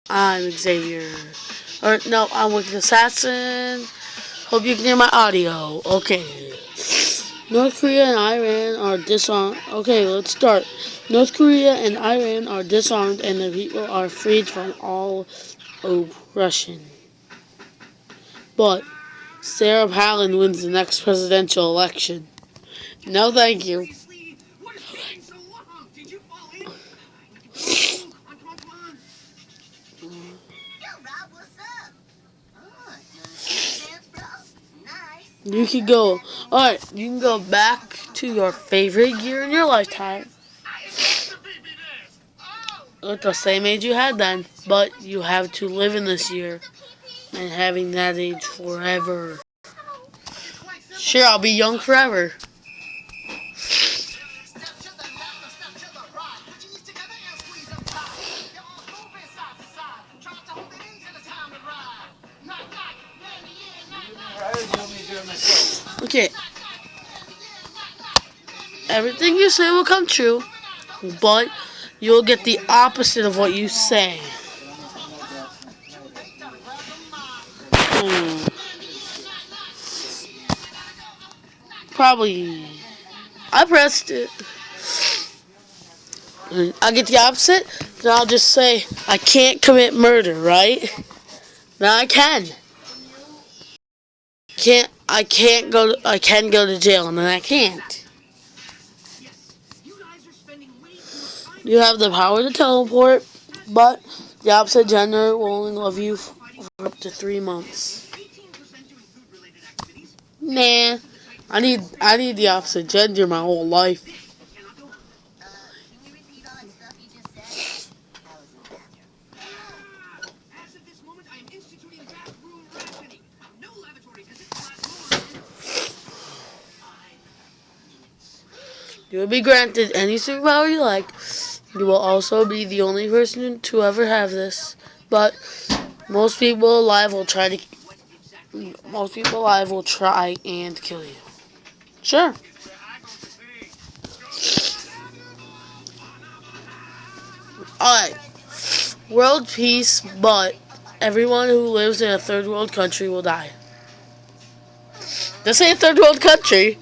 I'm Xavier. Or, no, I'm Wicked Assassin. Hope you can hear my audio. Okay. North Korea and Iran are disarmed. Okay, let's start. North Korea and Iran are disarmed and the people are freed from all oppression. But Sarah Palin wins the next presidential election. No, thank you. You can go. Alright, you can go back to your favorite year in your lifetime with the same age you had then, but you have to live in this year and having that age forever. Sure, I'll be young forever. Okay. Everything you say will come true, but you'll get the opposite of what you say. Probably. I pressed it. I'll get the opposite, then I'll just say, I can't commit murder, right? Now I can. I can go to jail, and then I can't. You have the power to teleport, but the opposite gender will only love you for up to 3 months. Nah, I need the opposite gender my whole life. You will be granted any superpower you like. You will also be the only person to ever have this. But most people alive will try and kill you. Sure. Alright. World peace, but everyone who lives in a third world country will die. This ain't a third world country.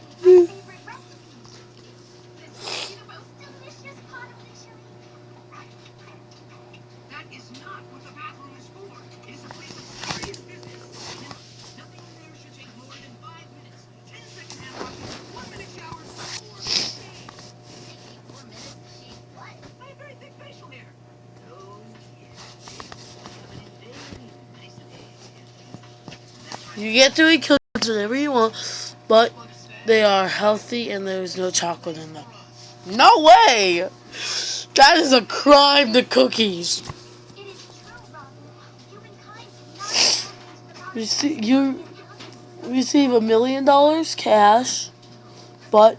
You get to eat cookies whenever you want, but they are healthy and there is no chocolate in them. No way! That is a crime to cookies. You receive $1 million cash, but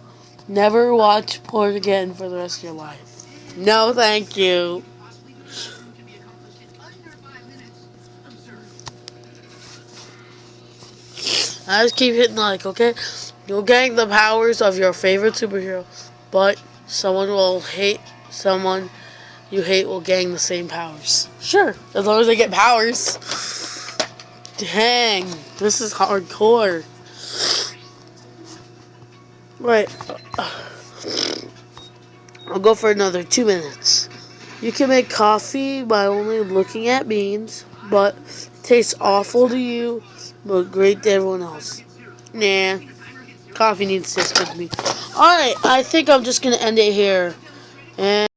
never watch porn again for the rest of your life. No, thank you. I just keep hitting like, okay? You'll gain the powers of your favorite superhero, but someone you hate will gain the same powers. Sure, as long as they get powers. Dang, this is hardcore. Right. I'll go for another 2 minutes. You can make coffee by only looking at beans, but it tastes awful to you, but great to everyone else. Nah, coffee needs to taste good to me. Alright, I think I'm just going to end it here. And